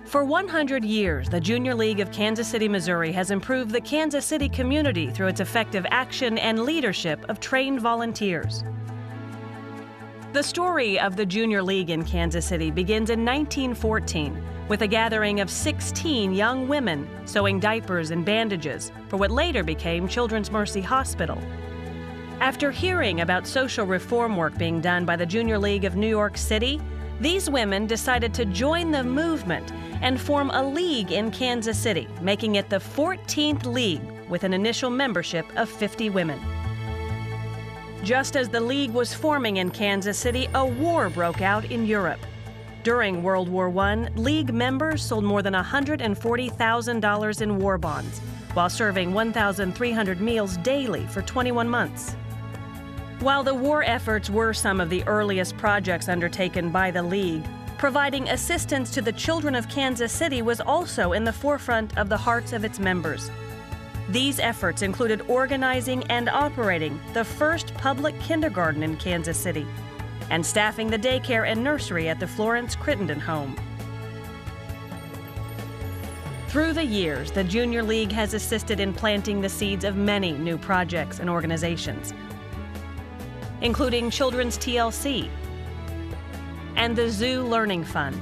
For 100 years, the Junior League of Kansas City, Missouri has improved the Kansas City community through its effective action and leadership of trained volunteers. The story of the Junior League in Kansas City begins in 1914 with a gathering of 16 young women sewing diapers and bandages for what later became Children's Mercy Hospital. After hearing about social reform work being done by the Junior League of New York City, these women decided to join the movement and form a league in Kansas City, making it the 14th league with an initial membership of 50 women. Just as the league was forming in Kansas City, a war broke out in Europe. During World War I, league members sold more than $140,000 in war bonds, while serving 1,300 meals daily for 21 months. While the war efforts were some of the earliest projects undertaken by the League, providing assistance to the children of Kansas City was also in the forefront of the hearts of its members. These efforts included organizing and operating the first public kindergarten in Kansas City and staffing the daycare and nursery at the Florence Crittenden Home. Through the years, the Junior League has assisted in planting the seeds of many new projects and organizations, including Children's TLC and the Zoo Learning Fund.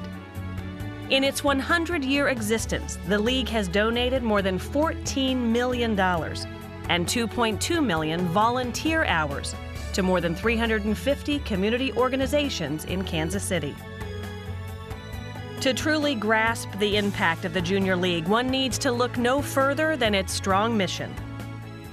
In its 100-year existence, the League has donated more than $14 million and 2.2 million volunteer hours to more than 350 community organizations in Kansas City. To truly grasp the impact of the Junior League, one needs to look no further than its strong mission.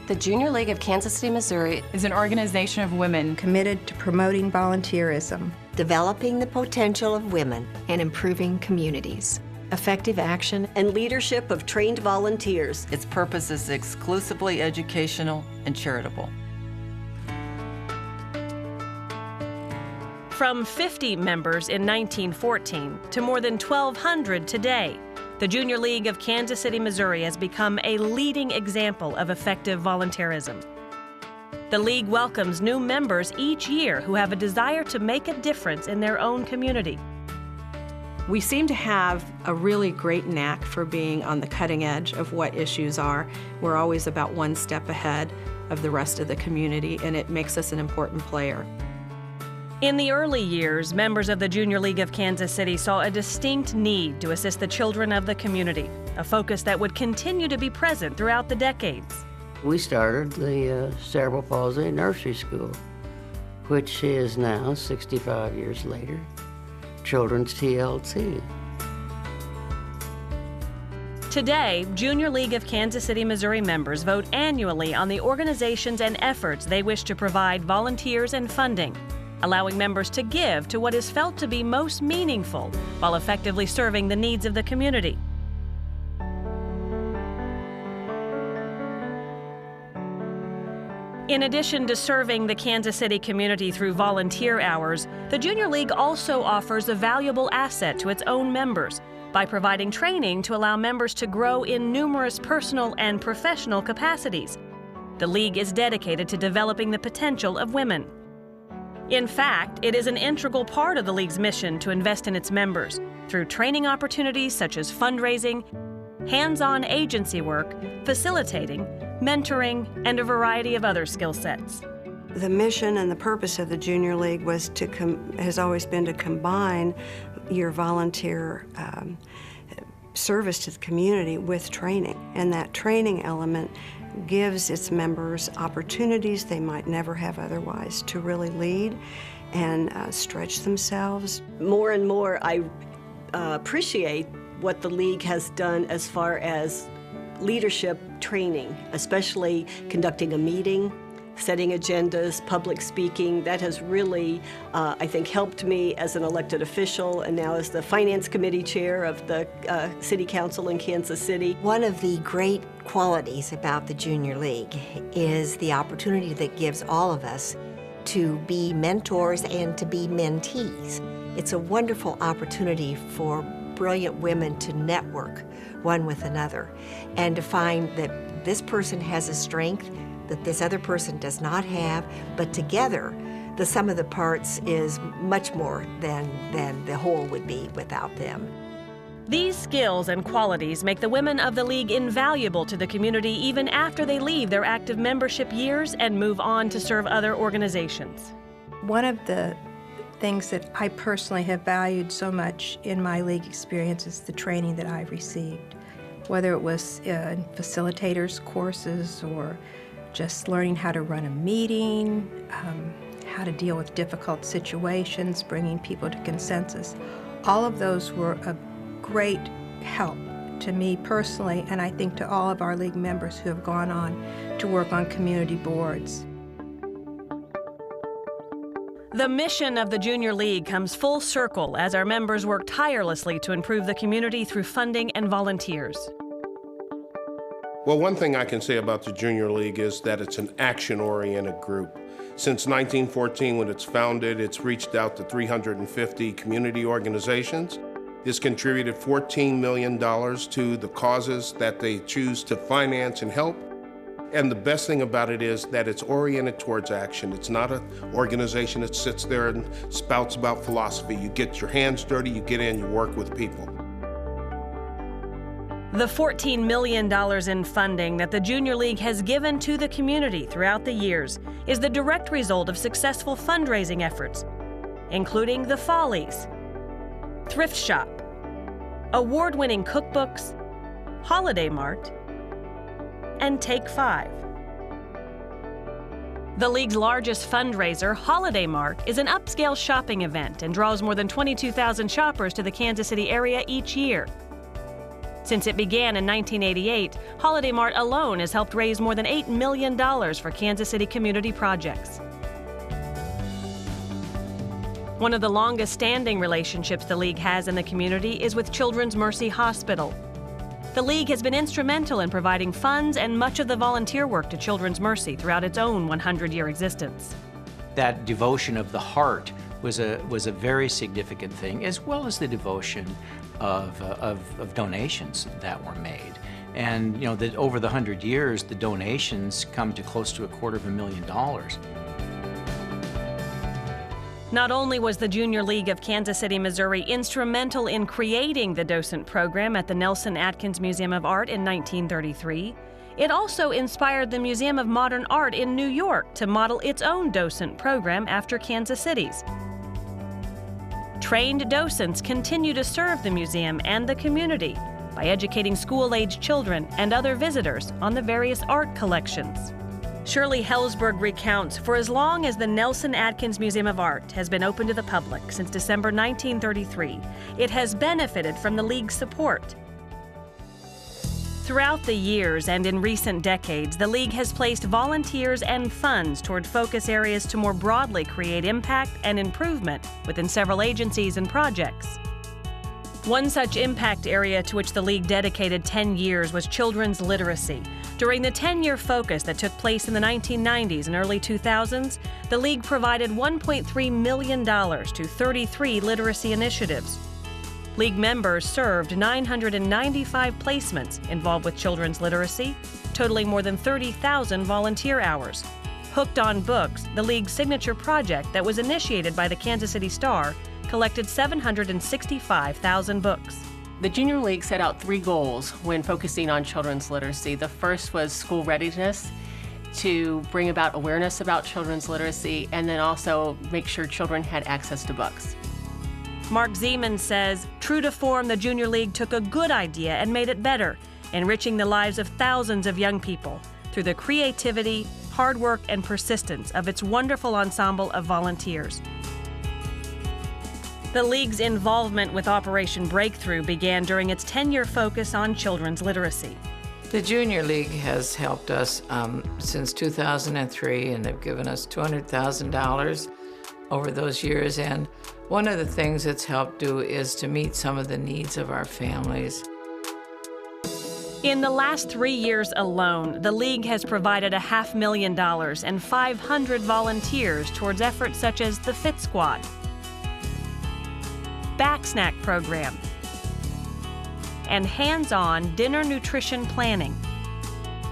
The Junior League of Kansas City, Missouri is an organization of women committed to promoting volunteerism, developing the potential of women, and improving communities. effective action, and leadership of trained volunteers. Its purpose is exclusively educational and charitable. From 50 members in 1914 to more than 1,200 today, the Junior League of Kansas City, Missouri has become a leading example of effective volunteerism. The League welcomes new members each year who have a desire to make a difference in their own community. We seem to have a really great knack for being on the cutting edge of what issues are. We're always about one step ahead of the rest of the community, and it makes us an important player. In the early years, members of the Junior League of Kansas City saw a distinct need to assist the children of the community, a focus that would continue to be present throughout the decades. We started the Cerebral Palsy Nursery School, which is now, 65 years later, Children's TLC. Today, Junior League of Kansas City, Missouri members vote annually on the organizations and efforts they wish to provide volunteers and funding, allowing members to give to what is felt to be most meaningful while effectively serving the needs of the community. In addition to serving the Kansas City community through volunteer hours, the Junior League also offers a valuable asset to its own members by providing training to allow members to grow in numerous personal and professional capacities. The League is dedicated to developing the potential of women. In fact, it is an integral part of the League's mission to invest in its members through training opportunities such as fundraising, hands-on agency work, facilitating, mentoring, and a variety of other skill sets. The mission and the purpose of the Junior League has always been to combine your volunteer service to the community with training. And that training element gives its members opportunities they might never have otherwise to really lead and stretch themselves. More and more, I appreciate what the League has done as far as leadership training, especially conducting a meeting, setting agendas, public speaking. That has really, I think, helped me as an elected official and now as the Finance Committee Chair of the City Council in Kansas City. One of the great qualities about the Junior League is the opportunity that gives all of us to be mentors and to be mentees. It's a wonderful opportunity for brilliant women to network one with another and to find that this person has a strength that this other person does not have, but together the sum of the parts is much more than the whole would be without them. These skills and qualities make the women of the League invaluable to the community even after they leave their active membership years and move on to serve other organizations. One of the things that I personally have valued so much in my League experience is the training that I've received, whether it was in facilitators courses or just learning how to run a meeting, how to deal with difficult situations, bringing people to consensus. All of those were a great help to me personally, and I think to all of our League members who have gone on to work on community boards. The mission of the Junior League comes full circle as our members work tirelessly to improve the community through funding and volunteers. Well, one thing I can say about the Junior League is that it's an action-oriented group. Since 1914, when it's founded, it's reached out to 350 community organizations. It's contributed $14 million to the causes that they choose to finance and help. And the best thing about it is that it's oriented towards action. It's not an organization that sits there and spouts about philosophy. You get your hands dirty, you get in, you work with people. The $14 million in funding that the Junior League has given to the community throughout the years is the direct result of successful fundraising efforts, including the Follies, Thrift Shop, award-winning cookbooks, Holiday Mart, and Take 5. The League's largest fundraiser, Holiday Mart, is an upscale shopping event and draws more than 22,000 shoppers to the Kansas City area each year. Since it began in 1988, Holiday Mart alone has helped raise more than $8 million for Kansas City community projects. One of the longest-standing relationships the League has in the community is with Children's Mercy Hospital. The League has been instrumental in providing funds and much of the volunteer work to Children's Mercy throughout its own 100-year existence. That devotion of the heart was a very significant thing, as well as the devotion of donations that were made. And you know, that over the 100 years, the donations come to close to $250,000. Not only was the Junior League of Kansas City, Missouri instrumental in creating the docent program at the Nelson Atkins Museum of Art in 1933, it also inspired the Museum of Modern Art in New York to model its own docent program after Kansas City's. Trained docents continue to serve the museum and the community by educating school-aged children and other visitors on the various art collections. Shirley Hellsberg recounts, for as long as the Nelson Atkins Museum of Art has been open to the public since December 1933, it has benefited from the League's support. Throughout the years and in recent decades, the League has placed volunteers and funds toward focus areas to more broadly create impact and improvement within several agencies and projects. One such impact area to which the League dedicated 10 years was children's literacy. During the 10-year focus that took place in the 1990s and early 2000s, the League provided $1.3 million to 33 literacy initiatives. League members served 995 placements involved with children's literacy, totaling more than 30,000 volunteer hours. Hooked on Books, the League's signature project that was initiated by the Kansas City Star, collected 765,000 books. The Junior League set out 3 goals when focusing on children's literacy. The first was school readiness, to bring about awareness about children's literacy, and then also make sure children had access to books. Mark Zeman says, true to form, the Junior League took a good idea and made it better, enriching the lives of thousands of young people through the creativity, hard work, and persistence of its wonderful ensemble of volunteers. The League's involvement with Operation Breakthrough began during its 10-year focus on children's literacy. The Junior League has helped us since 2003, and they've given us $200,000 over those years. And one of the things it's helped do is to meet some of the needs of our families. In the last 3 years alone, the League has provided $500,000 and 500 volunteers towards efforts such as the Fit Squad, Back Snack Program, and hands-on dinner nutrition planning.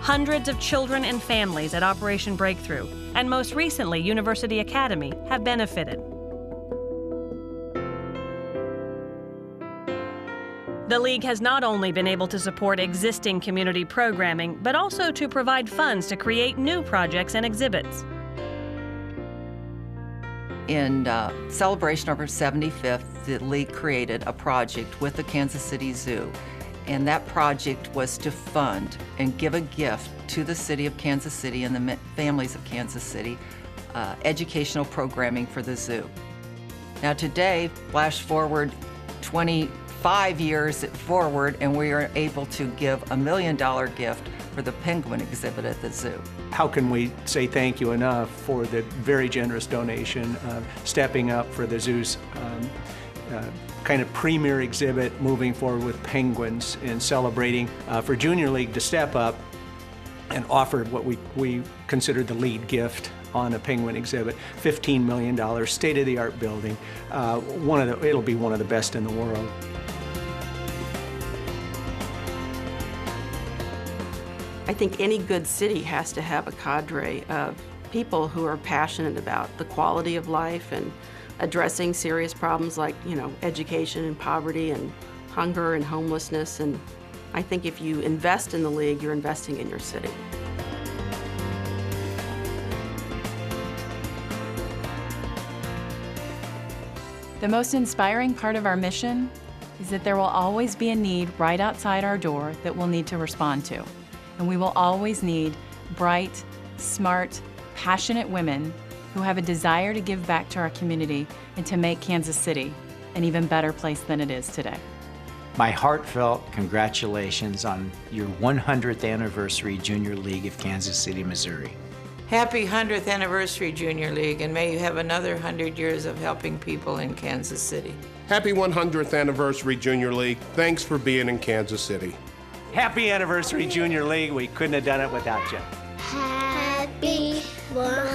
Hundreds of children and families at Operation Breakthrough, and most recently University Academy, have benefited. The League has not only been able to support existing community programming, but also to provide funds to create new projects and exhibits. In celebration of our 75th, the League created a project with the Kansas City Zoo, and that project was to fund and give a gift to the city of Kansas City and the families of Kansas City, educational programming for the zoo. Now today, flash forward 25 years forward, and we are able to give $1 million gift for the penguin exhibit at the zoo. How can we say thank you enough for the very generous donation, stepping up for the zoo's kind of premier exhibit, moving forward with penguins and celebrating for Junior League to step up and offer what we consider the lead gift on a penguin exhibit, $15 million, state-of-the-art building. It'll be one of the best in the world. I think any good city has to have a cadre of people who are passionate about the quality of life and addressing serious problems like, education and poverty and hunger and homelessness. And I think if you invest in the League, you're investing in your city. The most inspiring part of our mission is that there will always be a need right outside our door that we'll need to respond to. And we will always need bright, smart, passionate women who have a desire to give back to our community and to make Kansas City an even better place than it is today. My heartfelt congratulations on your 100th anniversary Junior League of Kansas City, Missouri. Happy 100th anniversary, Junior League, and may you have another 100 years of helping people in Kansas City. Happy 100th anniversary, Junior League. Thanks for being in Kansas City. Happy anniversary, Junior League. We couldn't have done it without you. Happy 100th